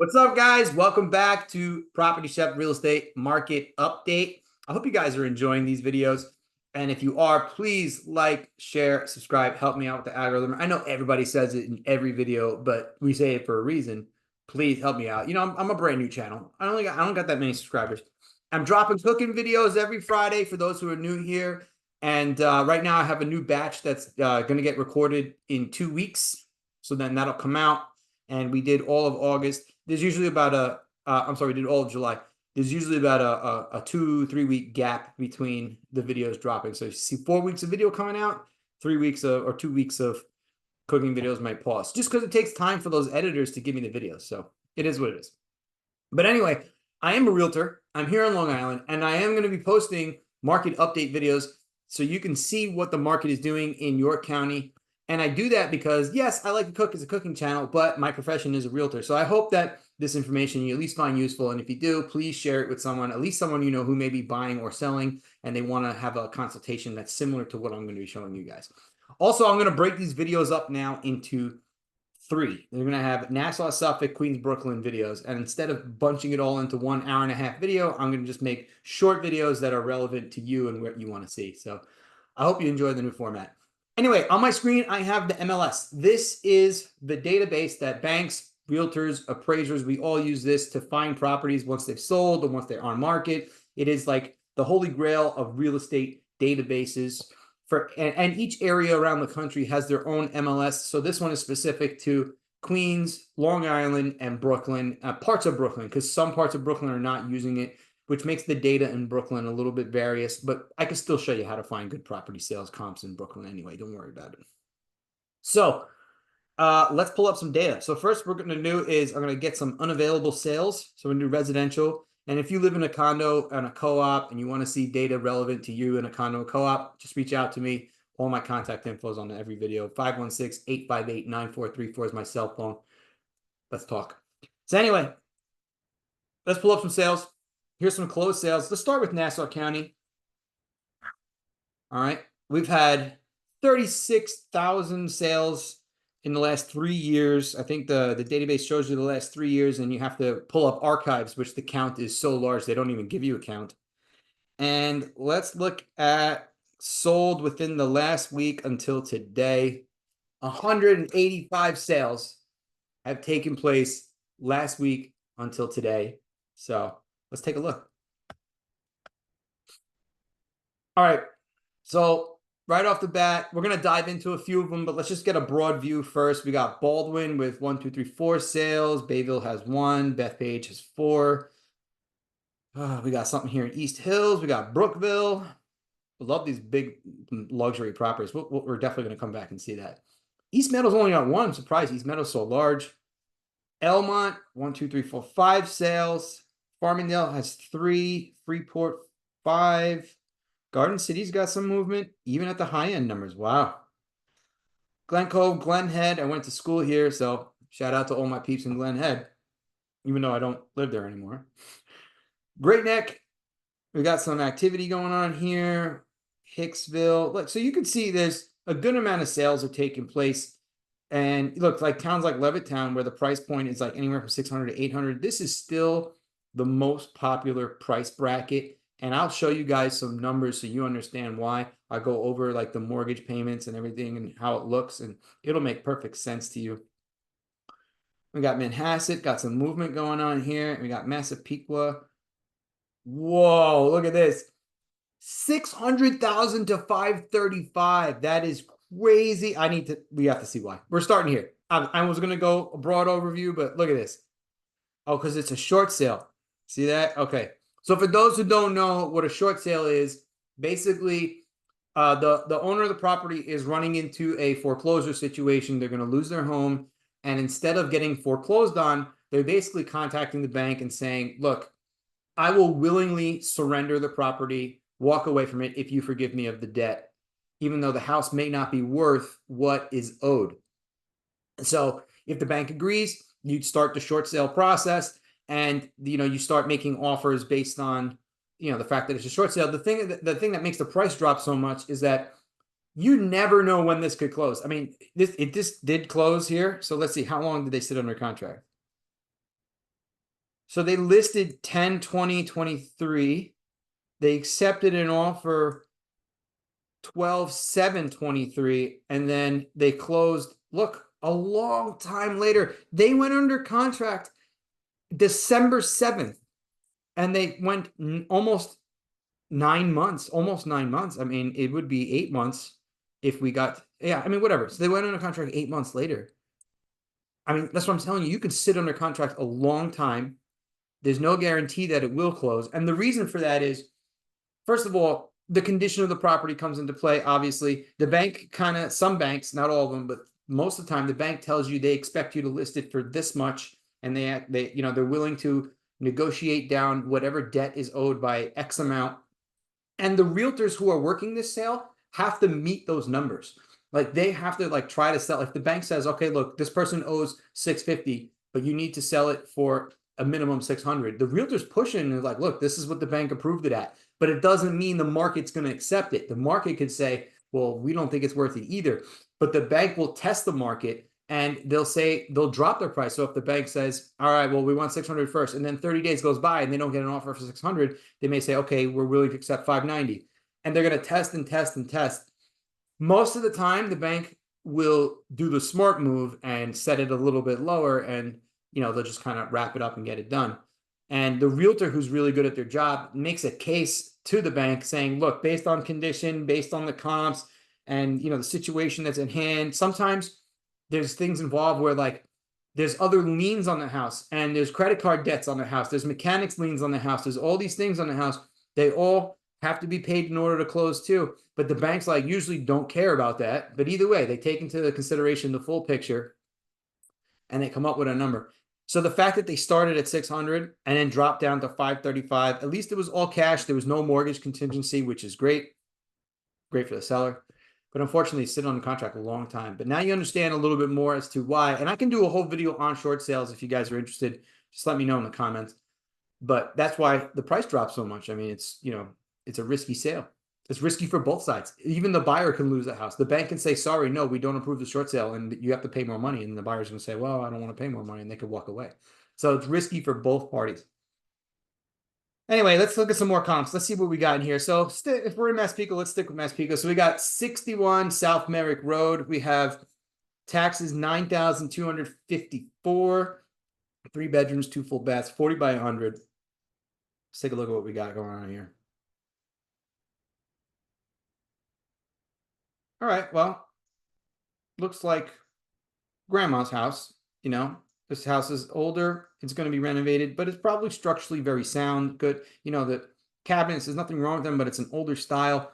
What's up, guys? Welcome back to Property Chef Real Estate Market Update. I hope you guys are enjoying these videos. And if you are, please like, share, subscribe, help me out with the algorithm. I know everybody says it in every video, but we say it for a reason. Please help me out. I'm a brand new channel. I don't got that many subscribers. I'm dropping cooking videos every Friday for those who are new here. And right now I have a new batch that's going to get recorded in 2 weeks. So then that'll come out. And we did all of August. There's usually about we did all of July. There's usually about a 2-3 week gap between the videos dropping. So you see 4 weeks of video coming out, 3 weeks of, or 2 weeks of cooking videos might pause just because it takes time for those editors to give me the videos. So it is what it is. But anyway, I am a realtor. I'm here on Long Island, and I am going to be posting market update videos so you can see what the market is doing in your county. And I do that because, yes, I like to cook as a cooking channel, but my profession is a realtor. So I hope that this information you at least find useful. And if you do, please share it with someone, at least someone you know who may be buying or selling, and they want to have a consultation that's similar to what I'm going to be showing you guys. Also, I'm going to break these videos up now into three. They're going to have Nassau, Suffolk, Queens, Brooklyn videos. And instead of bunching it all into 1 hour and a half video, I'm going to just make short videos that are relevant to you and what you want to see. So I hope you enjoy the new format. Anyway, on my screen, I have the MLS. This is the database that banks, realtors, appraisers, we all use this to find properties once they've sold or once they're on market. It is like the holy grail of real estate databases. And each area around the country has their own MLS. So this one is specific to Queens, Long Island, and Brooklyn, parts of Brooklyn, because some parts of Brooklyn are not using it, which makes the data in Brooklyn a little bit various, but I can still show you how to find good property sales comps in Brooklyn anyway. Don't worry about it. So let's pull up some data. So first we're going to do is I'm going to get some unavailable sales. So we're going to do residential. And if you live in a condo and a co-op and you want to see data relevant to you in a condo co-op, just reach out to me. All my contact info is on every video. 516-858-9434 is my cell phone. Let's talk. So anyway, let's pull up some sales. Here's some closed sales. Let's start with Nassau County. All right. We've had 36,000 sales in the last 3 years. I think the database shows you the last 3 years, and you have to pull up archives, which the count is so large, they don't even give you a count. And let's look at sold within the last week until today. 185 sales have taken place last week until today. So let's take a look. All right. So right off the bat, we're going to dive into a few of them, but let's just get a broad view first. We got Baldwin with 1, 2, 3, 4 sales. Bayville has 1. Bethpage has 4. We got something here in East Hills. We got Brookville. I love these big luxury properties. We're definitely going to come back and see that. East Meadow's only got 1. I'm surprised East Meadow's so large. Elmont, 1, 2, 3, 4, 5 sales. Farmingdale has 3. Freeport, 5. Garden City's got some movement, even at the high-end numbers. Wow. Glen Cove, Glen Head. I went to school here, so shout out to all my peeps in Glen Head, even though I don't live there anymore. Great Neck, we got some activity going on here. Hicksville. Look, so you can see there's a good amount of sales are taking place. And look, like towns like Levittown, where the price point is like anywhere from 600 to 800, this is still the most popular price bracket. And I'll show you guys some numbers so you understand why. I go over like the mortgage payments and everything and how it looks, and it'll make perfect sense to you. We got Manhasset, got some movement going on here. We got Massapequa. Whoa, look at this. 600,000 to 535. That is crazy. We have to see why. We're starting here. I was going to go a broad overview, but look at this. Oh, because it's a short sale. See that? Okay. So for those who don't know what a short sale is, basically the owner of the property is running into a foreclosure situation. They're going to lose their home. And instead of getting foreclosed on, they're basically contacting the bank and saying, look, I will willingly surrender the property, walk away from it if you forgive me of the debt, even though the house may not be worth what is owed. So if the bank agrees, you'd start the short sale process. And you start making offers based on the fact that it's a short sale. The thing that makes the price drop so much is that you never know when this could close. I mean, it just did close here. So let's see, how long did they sit under contract? So they listed 10/20/23. They accepted an offer 12/7/23, and then they closed. Look, a long time later. They went under contract December 7th, and they went almost 9 months, almost 9 months. I mean, it would be 8 months if we got, yeah, I mean, whatever. So they went under contract 8 months later. I mean, that's what I'm telling you. You could sit under contract a long time. There's no guarantee that it will close. And the reason for that is, first of all, the condition of the property comes into play. Obviously, the bank some banks, not all of them, but most of the time, the bank tells you they expect you to list it for this much, and they're willing to negotiate down whatever debt is owed by X amount. And the realtors who are working this sale have to meet those numbers. Like they have to try to sell. If the bank says, okay, look, this person owes 650, but you need to sell it for a minimum 600. The realtor's pushing and like, look, this is what the bank approved it at. But it doesn't mean the market's going to accept it. The market could say, well, we don't think it's worth it either. But the bank will test the market and they'll drop their price. So if the bank says, all right, well, we want 600 first, and then 30 days goes by and they don't get an offer for 600, they may say, okay, we're willing to accept 590. And they're going to test and test and test. Most of the time, the bank will do the smart move and set it a little bit lower, and they'll just kind of wrap it up and get it done. And the realtor who's really good at their job makes a case to the bank saying, look, based on condition, based on the comps, and the situation that's at hand, sometimes there's things involved where there's other liens on the house, and there's credit card debts on the house, there's mechanics liens on the house, there's all these things on the house. They all have to be paid in order to close too. But the banks usually don't care about that. But either way, they take into consideration the full picture and they come up with a number. So the fact that they started at 600 and then dropped down to 535, at least it was all cash. There was no mortgage contingency, which is great. Great for the seller. But unfortunately, sit on the contract a long time. But now you understand a little bit more as to why. And I can do a whole video on short sales if you guys are interested. Just let me know in the comments. But that's why the price drops so much. I mean, it's a risky sale. It's risky for both sides. Even the buyer can lose the house. The bank can say, sorry, no, we don't approve the short sale, and you have to pay more money. And the buyer's going to say, well, I don't want to pay more money, and they could walk away. So it's risky for both parties. Anyway, let's look at some more comps. Let's see what we got in here. So if we're in Massapequa, let's stick with Massapequa. So we got 61 South Merrick Road. We have taxes, $9,254, 3 bedrooms, 2 full baths, 40 by 100. Let's take a look at what we got going on here. All right, well, looks like grandma's house. This house is older. It's going to be renovated, but it's probably structurally very sound, good. The cabinets, there's nothing wrong with them, but it's an older style.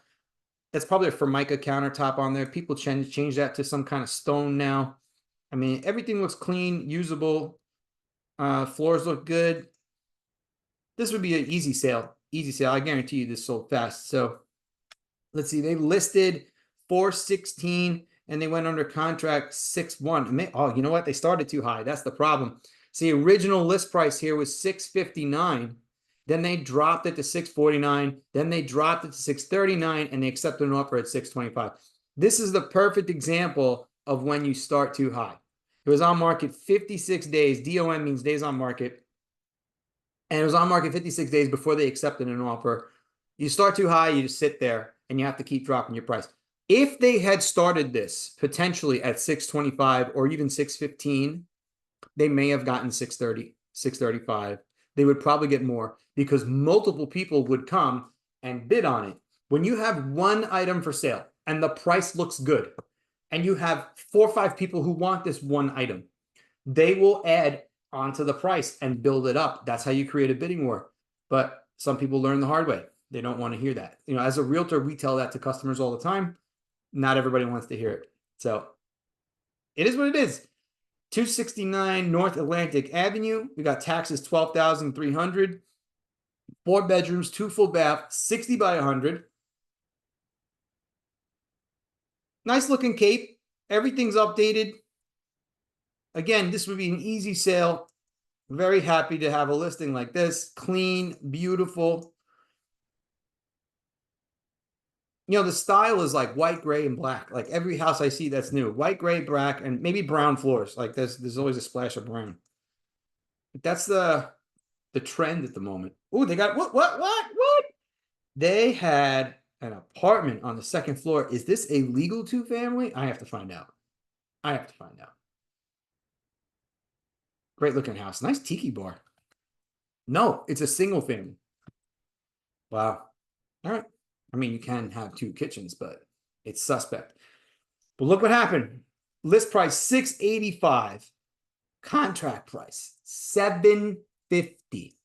That's probably a Formica countertop on there. People change that to some kind of stone now. I mean, everything looks clean, usable. Floors look good. This would be an easy sale. Easy sale. I guarantee you this sold fast. So let's see. They listed 416 and they went under contract 6-1. Oh, you know what? They started too high. That's the problem. See, original list price here was 659. Then they dropped it to 649. Then they dropped it to 639, and they accepted an offer at 625. This is the perfect example of when you start too high. It was on market 56 days. DOM means days on market. And it was on market 56 days before they accepted an offer. You start too high, you just sit there, and you have to keep dropping your price. If they had started this potentially at 625 or even 615, they may have gotten 630, 635. They would probably get more because multiple people would come and bid on it. When you have one item for sale and the price looks good, and you have 4 or 5 people who want this one item, they will add onto the price and build it up. That's how you create a bidding war. But some people learn the hard way. They don't want to hear that. As a realtor, we tell that to customers all the time. Not everybody wants to hear it. So it is what it is. 269 North Atlantic Avenue. We got taxes $12,300. 4 bedrooms, 2 full bath, 60 by 100. Nice looking cape. Everything's updated. Again, this would be an easy sale. Very happy to have a listing like this. Clean, beautiful. The style is like white, gray, and black. Like every house I see that's new. White, gray, black, and maybe brown floors. Like there's always a splash of brown. But that's the the trend at the moment. Oh, they got what? They had an apartment on the second floor. Is this a legal two-family? I have to find out. I have to find out. Great looking house. Nice tiki bar. No, it's a single family. Wow. All right. I mean, you can have two kitchens, but it's suspect. But look what happened. List price 685. Contract price 750.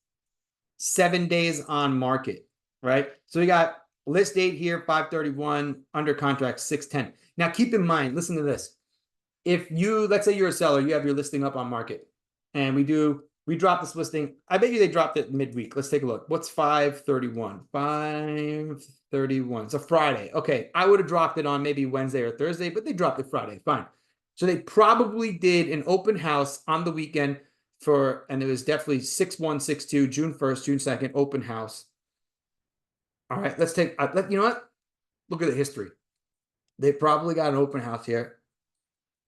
7 days on market, right? So we got list date here 531, under contract 610. Now keep in mind, listen to this. If you, let's say you're a seller, you have your listing up on market, and we drop this listing. I bet you they dropped it midweek. Let's take a look. What's 531? 531. It's a Friday. Okay, I would have dropped it on maybe Wednesday or Thursday, but they dropped it Friday. Fine. So they probably did an open house on the weekend and it was definitely 6162, June 1st, June 2nd, open house. All right, let's take, you know what? Look at the history. They probably got an open house here.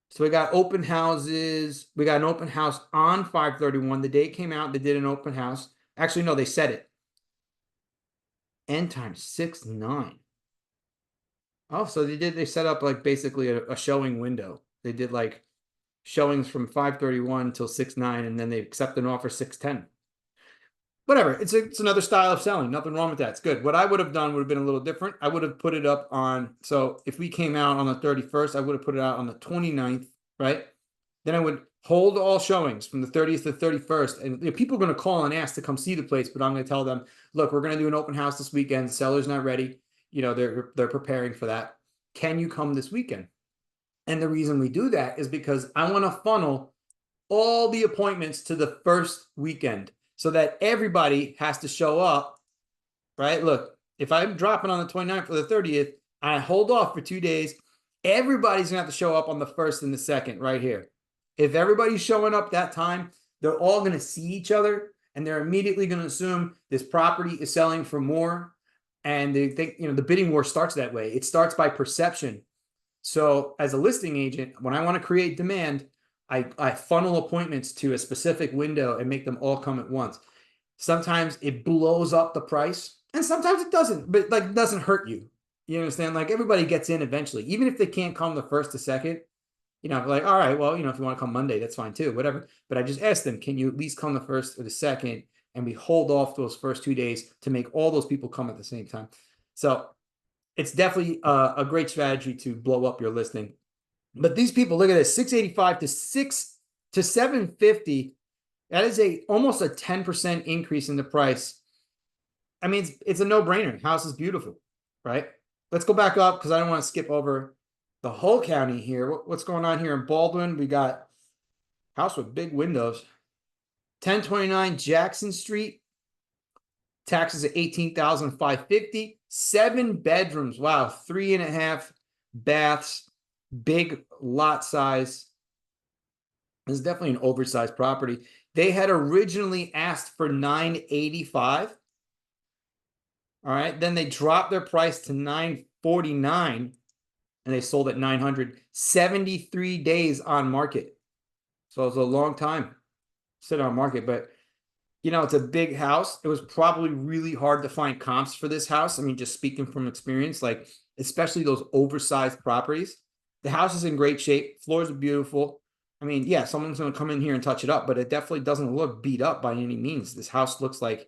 So we got open houses. We got an open house on 531. The day it came out, they did an open house. Actually, no, they said it. End time 6-9. Oh, so they set up like basically a showing window. They did like showings from 531 till 6-9, and then they accept an offer 610. Whatever. It's another style of selling. Nothing wrong with that. It's good. What I would have done would have been a little different. I would have put it up on, so if we came out on the 31st, I would have put it out on the 29th, right? Then I would hold all showings from the 30th to the 31st. And people are going to call and ask to come see the place, but I'm going to tell them, look, we're going to do an open house this weekend. The seller's not ready. You know, they're preparing for that. Can you come this weekend? And the reason we do that is because I want to funnel all the appointments to the first weekend so that everybody has to show up, right? Look, if I'm dropping on the 29th or the 30th, I hold off for 2 days. Everybody's going to have to show up on the 1st and the 2nd right here. If everybody's showing up that time, they're all going to see each other, and they're immediately going to assume this property is selling for more. And they think, you know, the bidding war starts that way. It starts by perception. So as a listing agent, when I want to create demand, I funnel appointments to a specific window and make them all come at once. Sometimes it blows up the price, and sometimes it doesn't, but like it doesn't hurt you. You understand? Like everybody gets in eventually, even if they can't come the 1st to 2nd. You know, like, all right, well, you know, if you want to come Monday, that's fine too, whatever. But I just asked them, can you at least come the 1st or the 2nd? And we hold off those first 2 days to make all those people come at the same time. So it's definitely a great strategy to blow up your listing. But these people, look at this, 685 to 750. That is almost a 10% increase in the price. I mean, it's a no-brainer. House is beautiful, right? Let's go back up because I don't want to skip over the whole county here. What's going on here in Baldwin? We got house with big windows. 1029 Jackson Street. Taxes at $18,550. 7 bedrooms. Wow, 3.5 baths. Big lot size. This is definitely an oversized property. They had originally asked for $985. All right, then they dropped their price to $949, and they sold at $900. 73 days on market. So it's a long time sit on market, but you know, it's a big house. It was probably really hard to find comps for this house. I mean, just speaking from experience, like especially those oversized properties. The house is in great shape. Floors are beautiful. I mean, yeah, someone's going to come in here and touch it up, but it definitely doesn't look beat up by any means. This house looks like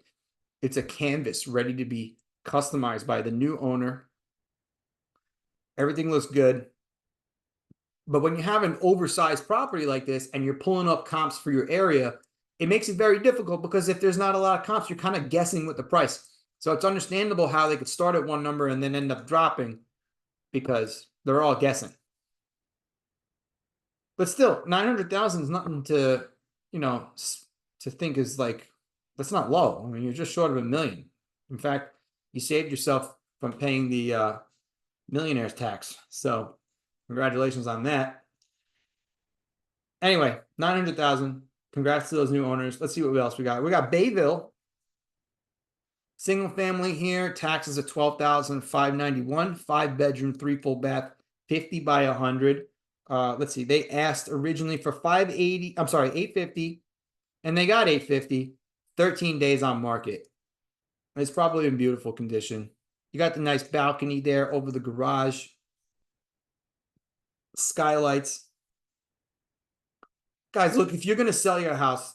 it's a canvas ready to be customized by the new owner. Everything looks good. But when you have an oversized property like this and you're pulling up comps for your area, it makes it very difficult because if there's not a lot of comps, you're kind of guessing with the price. So it's understandable how they could start at one number and then end up dropping because they're all guessing. But still, 900,000 is nothing to, you know, to think is like, that's not low. I mean, you're just short of $1 million. In fact, you saved yourself from paying the millionaire's tax. So congratulations on that. Anyway, 900,000. Congrats to those new owners. Let's see what else we got. We got Bayville. Single family here. Taxes at $12,591. 5 bedroom, 3 full bath, 50 by 100. Let's see. They asked originally for 580. I'm sorry, 850, and they got 850. 13 days on market. It's probably in beautiful condition. You got the nice balcony there over the garage, skylights. Guys, look, if you're going to sell your house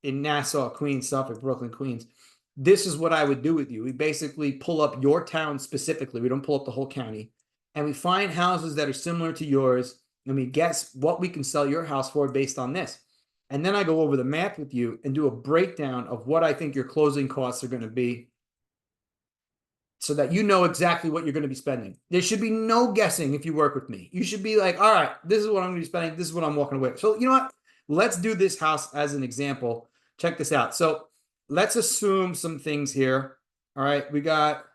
in Nassau, Queens, Suffolk, Brooklyn, Queens, this is what I would do with you. We basically pull up your town specifically. We don't pull up the whole county. And we find houses that are similar to yours. And we guess what we can sell your house for based on this. And then I go over the math with you and do a breakdown of what I think your closing costs are going to be, so that you know exactly what you're going to be spending. There should be no guessing if you work with me. You should be like, all right, this is what I'm going to be spending. This is what I'm walking away with. So you know what? Let's do this house as an example. Check this out. So let's assume some things here. All right, we got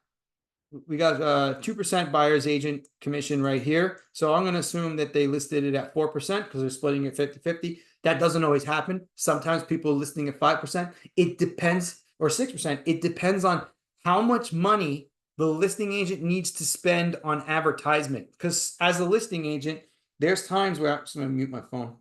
2% buyer's agent commission right here. So I'm going to assume that they listed it at 4% because they're splitting it 50-50. That doesn't always happen. Sometimes people are listing at 5%. It depends, or 6%. It depends on how much money the listing agent needs to spend on advertisement. Because as a listing agent, there's times where I'm just going to mute my phone.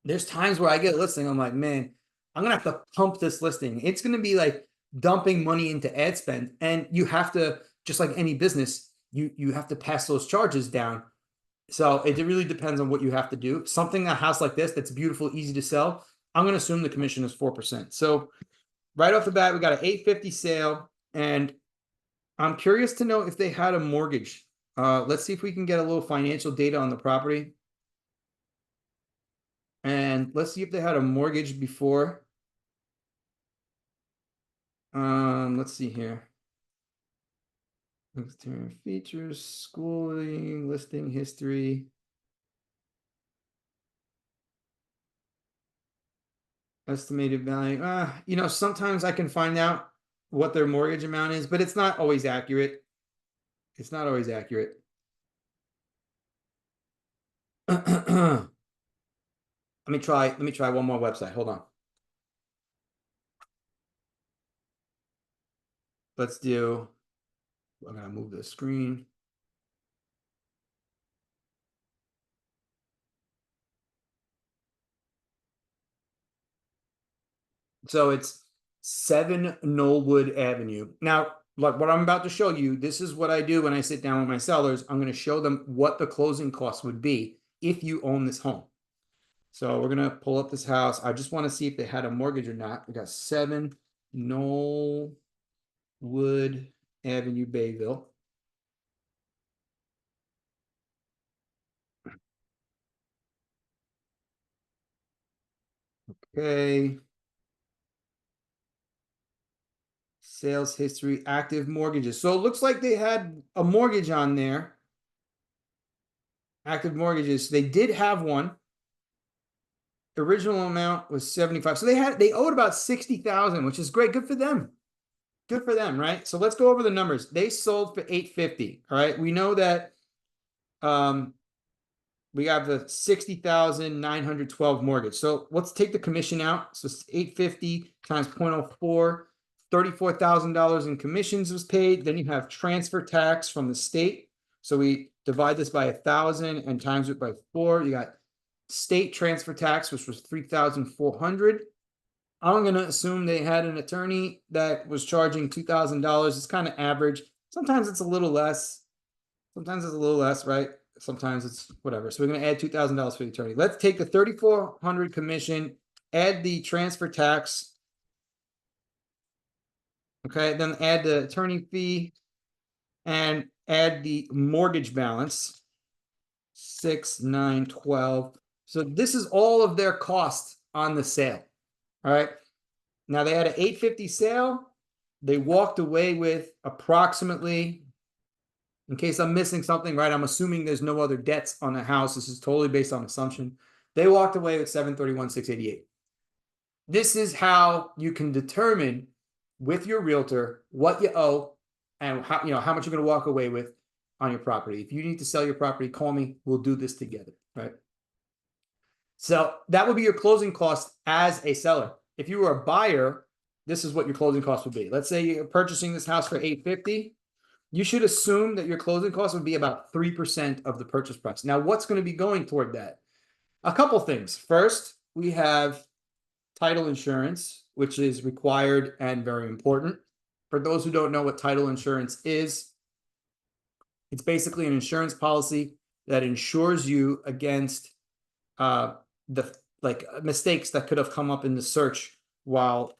There's times where I get a listing, I'm like, man, I'm going to have to pump this listing. It's going to be like dumping money into ad spend. And you have to, just like any business, you have to pass those charges down. So it really depends on what you have to do. Something, a house like this, that's beautiful, easy to sell, I'm going to assume the commission is 4%. So right off the bat, we got an 850 sale, and I'm curious to know if they had a mortgage. Let's see if we can get a little financial data on the property. And let's see if they had a mortgage before. Let's see here. Features, schooling, listing history. Estimated value. You know, sometimes I can find out what their mortgage amount is, but it's not always accurate. It's not always accurate. Let me try one more website. Hold on. Let's do, I'm gonna move the screen. So it's 7 Knollwood Avenue. Now, like what I'm about to show you, this is what I do when I sit down with my sellers. I'm going to show them what the closing costs would be if you own this home. So we're going to pull up this house. I just want to see if they had a mortgage or not. We got 7 Knollwood Avenue, Bayville. Okay. Sales history, active mortgages. So it looks like they had a mortgage on there. Active mortgages. They did have one. The original amount was 75. So they owed about 60,000, which is great. Good for them. Good for them, right? So let's go over the numbers. They sold for 850. All right. We know that we have the 60,912 mortgage. So let's take the commission out. So 850 times 0.04, $34,000 in commissions was paid. Then you have transfer tax from the state. So we divide this by 1,000 and times it by 4. You got state transfer tax, which was 3,400. I'm going to assume they had an attorney that was charging $2,000. It's kind of average. Sometimes it's a little less. Sometimes it's a little less, right? Sometimes it's whatever. So we're going to add $2,000 for the attorney. Let's take the 3,400 commission, add the transfer tax. Okay, then add the attorney fee and add the mortgage balance. 6,912. So this is all of their costs on the sale. All right. Now they had an 850 sale. They walked away with approximately, in case I'm missing something, right? I'm assuming there's no other debts on the house. This is totally based on assumption. They walked away with 731,688. This is how you can determine with your realtor what you owe and how much you're going to walk away with on your property. If you need to sell your property, call me. We'll do this together, right? So that would be your closing cost as a seller. If you were a buyer, this is what your closing cost would be. Let's say you're purchasing this house for $850. You should assume that your closing cost would be about 3% of the purchase price. Now, what's going to be going toward that? A couple things. First, we have title insurance, which is required and very important. For those who don't know what title insurance is, it's basically an insurance policy that insures you against the mistakes that could have come up in the search while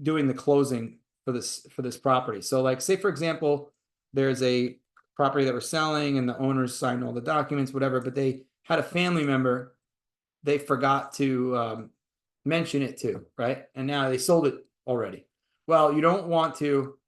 doing the closing for this property. So like, say for example, there's a property that we're selling and the owners signed all the documents, whatever, but they had a family member they forgot to mention it to, right? And now they sold it already. Well, you don't want to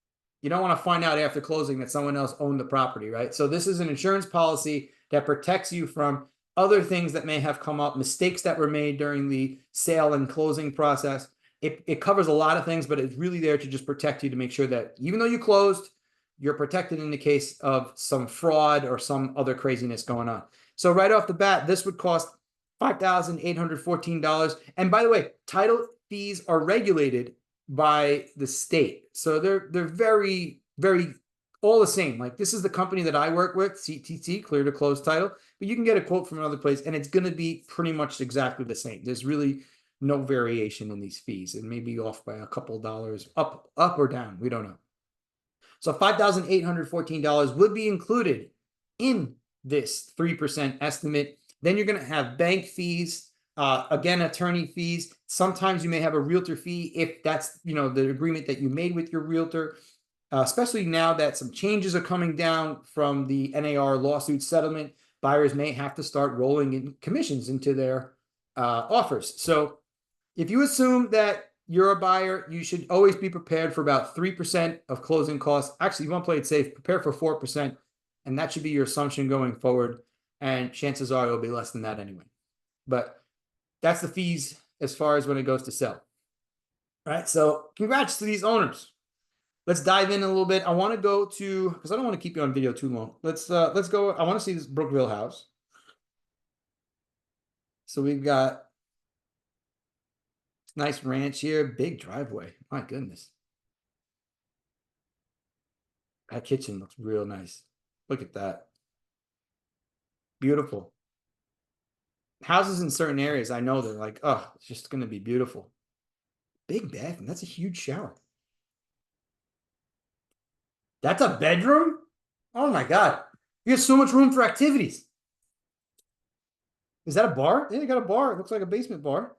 find out after closing that someone else owned the property, right? So this is an insurance policy that protects you from other things that may have come up, mistakes that were made during the sale and closing process. It covers a lot of things, but it's really there to just protect you, to make sure that even though you closed, you're protected in the case of some fraud or some other craziness going on. So right off the bat, this would cost $5,814. And by the way, title fees are regulated by the state. So they're very, very all the same. Like, this is the company that I work with, CTC, Clear to Close Title, but you can get a quote from another place and it's going to be pretty much exactly the same. There's really no variation in these fees. It may be off by a couple dollars, up or down. We don't know. So $5,814 would be included in this 3% estimate. Then you're going to have bank fees, again, attorney fees. Sometimes you may have a realtor fee if that's, the agreement that you made with your realtor, especially now that some changes are coming down from the NAR lawsuit settlement. Buyers may have to start rolling in commissions into their offers. So if you assume that you're a buyer, you should always be prepared for about 3% of closing costs. Actually, you want to play it safe, prepare for 4%, and that should be your assumption going forward. And chances are it'll be less than that anyway. But that's the fees as far as when it goes to sell. All right, so congrats to these owners. Let's dive in a little bit. I want to go to, because I don't want to keep you on video too long. Let's go. I want to see this Brookville house. So we've got nice ranch here, big driveway. My goodness. That kitchen looks real nice. Look at that. Beautiful. Houses in certain areas, I know they're like, oh, it's just going to be beautiful. Big bathroom. That's a huge shower. That's a bedroom? Oh my God. You have so much room for activities. Is that a bar? Yeah, they got a bar. It looks like a basement bar.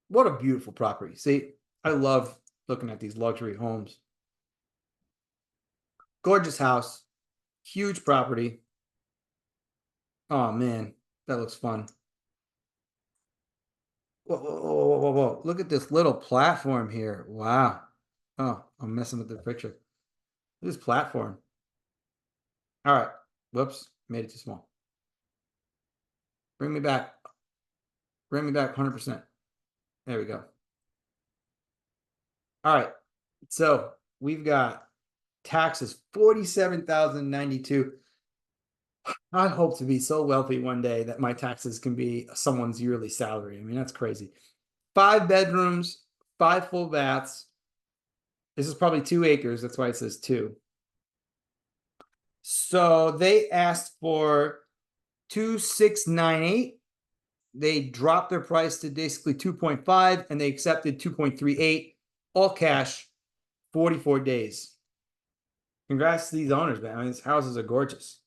What a beautiful property. See, I love looking at these luxury homes. Gorgeous house. Huge property. Oh man, that looks fun. Whoa, whoa, whoa, whoa, whoa. Look at this little platform here. Wow. Oh, I'm messing with the picture. This platform. All right. Whoops. Made it too small. Bring me back. Bring me back 100%. There we go. All right. So we've got taxes, $47,092. I hope to be so wealthy one day that my taxes can be someone's yearly salary. I mean, that's crazy. 5 bedrooms, 5 full baths. This is probably 2 acres. That's why it says 2. So they asked for 2,698. They dropped their price to basically 2.5 and they accepted 2.38, all cash, 44 days. Congrats to these owners, man. I mean, these houses are gorgeous.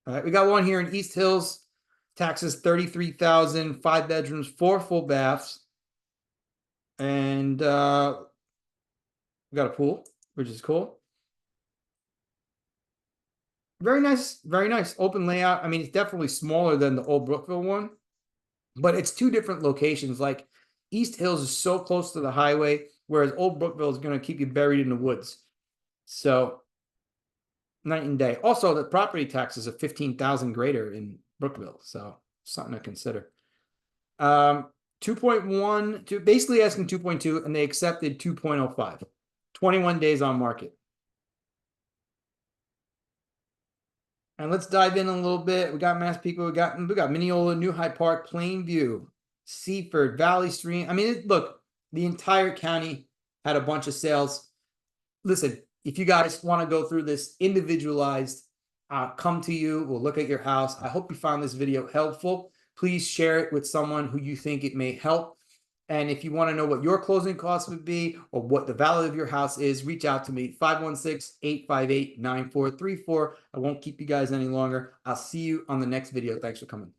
All right, we got one here in East Hills. Taxes $33,000, 5 bedrooms, 4 full baths, and we got a pool, which is cool. Very nice, open layout. I mean, it's definitely smaller than the old Brookville one, but it's 2 different locations. Like, East Hills is so close to the highway, whereas Old Brookville is going to keep you buried in the woods. So night and day. Also, the property taxes are $15,000 greater in Brookville, so something to consider. 2.1 to basically asking 2.2, and they accepted 2.05. 21 days on market. And let's dive in a little bit. We got Massapequa, we got Mineola, New Hyde Park, Plainview, Seaford, Valley Stream. I mean, look, the entire county had a bunch of sales. Listen, if you guys want to go through this individualized, come to you. We'll look at your house. I hope you found this video helpful. please share it with someone who you think it may help. And if you want to know what your closing costs would be or what the value of your house is, reach out to me, 516-858-9434. I won't keep you guys any longer. I'll see you on the next video. Thanks for coming.